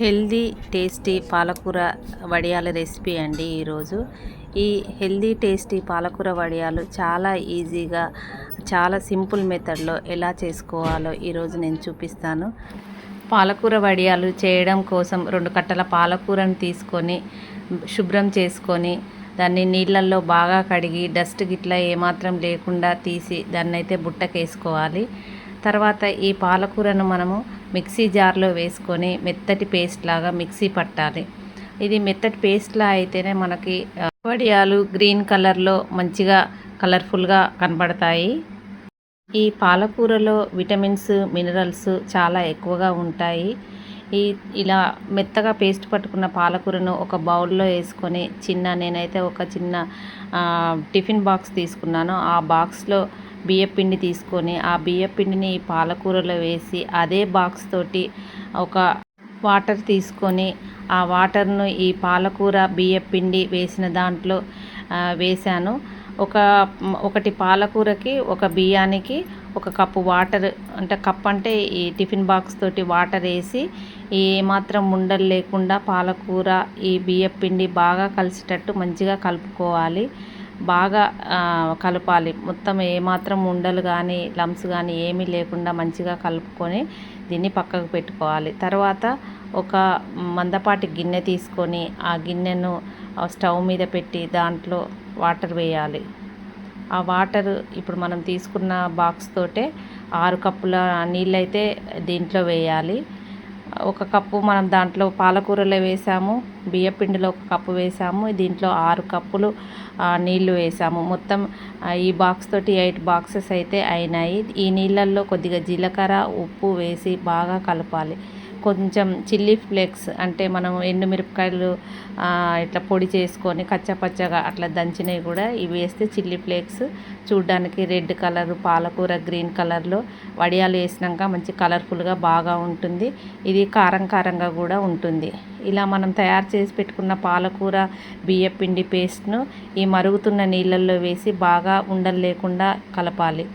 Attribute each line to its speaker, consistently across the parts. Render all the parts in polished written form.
Speaker 1: Healthy tasty పాలకూర వడియాల recipe అండి ఈరోజు. ఈ హెల్దీ టేస్టీ పాలకూర వడియాలు చాలా ఈజీగా చాలా సింపుల్ మెథడ్లో ఎలా చేసుకోవాలో ఈరోజు నేను చూపిస్తాను. పాలకూర వడియాలు చేయడం కోసం 2 కట్టల పాలకూరను తీసుకొని శుభ్రం చేసుకొని దాన్ని నీళ్ళల్లో బాగా కడిగి డస్ట్ గిట్లా ఏమాత్రం లేకుండా తీసి దాన్నైతే బుట్టకేసుకోవాలి. తర్వాత ఈ పాలకూరను మనము మిక్సీ జార్లో వేసుకొని మెత్తటి పేస్ట్ లాగా మిక్సీ పట్టాలి. ఇది మెత్తటి పేస్ట్లా అయితేనే మనకి వడియాలు గ్రీన్ కలర్లో మంచిగా కలర్ఫుల్గా కనబడతాయి. ఈ పాలకూరలో విటమిన్స్ మినరల్స్ చాలా ఎక్కువగా ఉంటాయి. ఇలా మెత్తగా పేస్ట్ పట్టుకున్న పాలకూరను ఒక బౌల్లో వేసుకొని నేనైతే ఒక చిన్న టిఫిన్ బాక్స్ తీసుకున్నాను. ఆ బాక్స్లో బియ్యపిండి తీసుకొని ఆ బియ్యపిండిని ఈ పాలకూరలో వేసి అదే బాక్స్ తోటి ఒక వాటర్ తీసుకొని ఆ వాటర్ను ఈ పాలకూర బియ్యపిండి వేసిన దాంట్లో వేశాను. ఒకటి పాలకూరకి ఒక బియ్యానికి 1 కప్పు వాటర్, అంటే కప్ అంటే ఈ టిఫిన్ బాక్స్ తోటి వాటర్ వేసి ఏమాత్రం ఉండలు లేకుండా పాలకూర ఈ బియ్యపిండి బాగా కలిసేటట్టు మంచిగా కలుపుకోవాలి. బాగా కలపాలి. మొత్తం ఏమాత్రం ఉండలు కానీ లమ్స్ కానీ ఏమీ లేకుండా మంచిగా కలుపుకొని దీన్ని పక్కకు పెట్టుకోవాలి. తర్వాత ఒక మందపాటి గిన్నె తీసుకొని ఆ గిన్నెను స్టవ్ మీద పెట్టి దాంట్లో వాటర్ వేయాలి. ఆ వాటర్ ఇప్పుడు మనం తీసుకున్న బాక్స్ తోటే 6 కప్పుల నీళ్ళైతే దీంట్లో వేయాలి. 1 కప్పు మనం దాంట్లో పాలకూరలో వేసాము, బియ్యపిండిలో 1 కప్పు వేసాము, దీంట్లో 6 కప్పులు నీళ్లు వేసాము. మొత్తం ఈ బాక్స్ తోటి 8 బాక్సెస్ అయితే అయినాయి. ఈ నీళ్ళల్లో కొద్దిగా జీలకర్ర ఉప్పు వేసి బాగా కలపాలి. కొంచెం చిల్లీ ఫ్లేక్స్, అంటే మనం ఎండుమిరపకాయలు ఇట్లా పొడి చేసుకొని కచ్చపచ్చగా అట్లా దంచినవి కూడా ఇవి వేస్తే చిల్లీ ఫ్లేక్స్ చూడడానికి రెడ్ కలర్, పాలకూర గ్రీన్ కలర్లో వడియాలు వేసినాక మంచి కలర్ఫుల్గా బాగా ఉంటుంది. ఇది కారంగా కూడా ఉంటుంది. ఇలా మనం తయారు చేసి పెట్టుకున్న పాలకూర బియ్యపిండి పేస్ట్ను ఈ మరుగుతున్న నీళ్ళల్లో వేసి బాగా ఉండలు లేకుండా కలపాలి.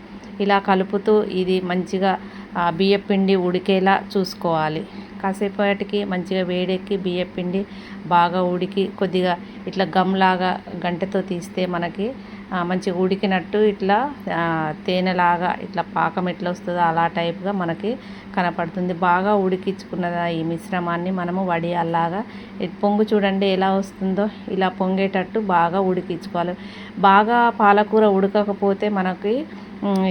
Speaker 1: ఇలా కలుపుతూ ఇది మంచిగా బియ్యపిండి ఉడికేలా చూసుకోవాలి. కాసేపటికి మంచిగా వేడెక్కి బియ్యపిండి బాగా ఉడికి కొద్దిగా ఇట్లా గమ్లాగా గంటెతో తీస్తే మనకి మంచిగా ఉడికినట్టు ఇట్లా తేనెలాగా ఇట్లా పాకం ఎట్లా వస్తుందో అలా టైప్గా మనకి కనపడుతుంది. బాగా ఉడికించుకున్న ఈ మిశ్రమాన్ని మనము వడియాల్లాగా పొంగు చూడండి ఎలా వస్తుందో, ఇలా పొంగేటట్టు బాగా ఉడికించుకోవాలి. బాగా పాలకూర ఉడకకపోతే మనకి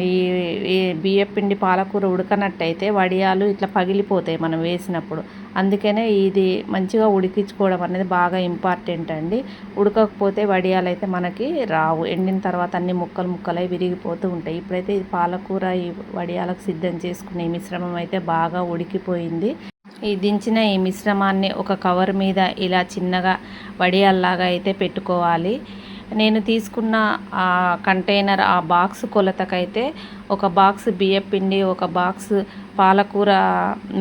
Speaker 1: ఈ బియ్యపిండి పాలకూర ఉడకనట్టయితే వడియాలు ఇట్లా పగిలిపోతాయి మనం వేసినప్పుడు. అందుకనే ఇది మంచిగా ఉడికించుకోవడం అనేది బాగా ఇంపార్టెంట్ అండి. ఉడకకపోతే వడియాలు అయితే మనకి రావు. ఎండిన తర్వాత అన్ని ముక్కలై విరిగిపోతూ ఉంటాయి. ఇప్పుడైతే ఈ పాలకూర ఈ వడియాలకు సిద్ధం చేసుకునే మిశ్రమం అయితే బాగా ఉడికిపోయింది. ఈ దించిన ఈ మిశ్రమాన్ని ఒక కవర్ మీద ఇలా చిన్నగా వడియాల్లాగా అయితే పెట్టుకోవాలి. నేను తీసుకున్న ఆ కంటైనర్ ఆ బాక్స్ కొలతకైతే 1 బాక్స్ బియ్యపిండి 1 బాక్స్ పాలకూర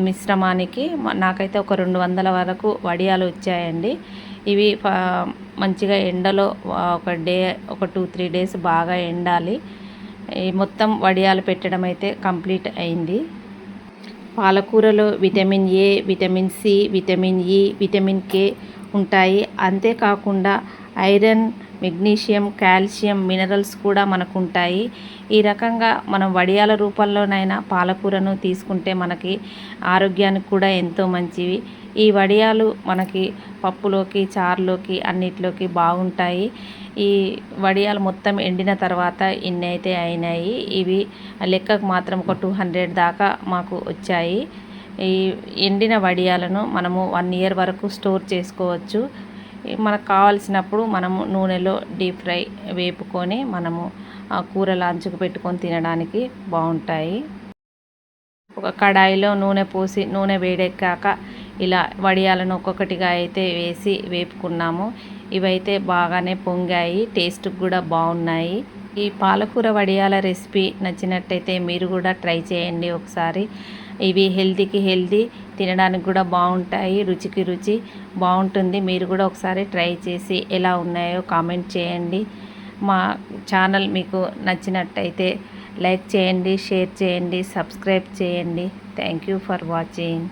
Speaker 1: మిశ్రమానికి నాకైతే ఒక 200 వరకు వడియాలు వచ్చాయండి. ఇవి మంచిగా ఎండలో ఒక 2-3 డేస్ బాగా ఎండాలి. ఈ మొత్తం వడియాలు పెట్టడం అయితే కంప్లీట్ అయింది. పాలకూరలో vitamin A, vitamin C, vitamin E, vitamin K ఉంటాయి. అంతేకాకుండా ఐరన్, మెగ్నీషియం, కాల్షియం, మినరల్స్ కూడా మనకు ఉంటాయి. ఈ రకంగా మనం వడియాల రూపంలోనైనా పాలకూరను తీసుకుంటే మనకి ఆరోగ్యానికి కూడా ఎంతో మంచివి. ఈ వడియాలు మనకి పప్పులోకి, చారులోకి అన్నిట్లోకి బాగుంటాయి. ఈ వడియాలు మొత్తం ఎండిన తర్వాత ఇన్ని అయితే అయినాయి. ఇవి లెక్కకు మాత్రం ఒక 200 దాకా మాకు వచ్చాయి. ఈ ఎండిన వడియాలను మనము 1 ఇయర్ వరకు స్టోర్ చేసుకోవచ్చు. మనకు కావాల్సినప్పుడు మనము నూనెలో డీప్ ఫ్రై వేపుకొని మనము కూరలు అంచుకు పెట్టుకొని తినడానికి బాగుంటాయి. ఒక కడాయిలో నూనె పోసి నూనె వేడెక్కాక ఇలా వడియాలను ఒక్కొక్కటిగా అయితే వేసి వేపుకున్నాము. ఇవైతే బాగానే పొంగాయి, టేస్ట్ కూడా బాగున్నాయి. ఈ పాలకూర వడియాల రెసిపీ నచ్చినట్టయితే మీరు కూడా ట్రై చేయండి ఒకసారి. ఇవి హెల్తీకి హెల్తీ, తినడానికి కూడా బాగుంటాయి, రుచికి రుచి బాగుంటుంది. మీరు కూడా ఒకసారి ట్రై చేసి ఎలా ఉన్నాయో కామెంట్ చేయండి. మా ఛానల్ మీకు నచ్చినట్టయితే లైక్ చేయండి, షేర్ చేయండి, సబ్స్క్రైబ్ చేయండి. Thank you for watching.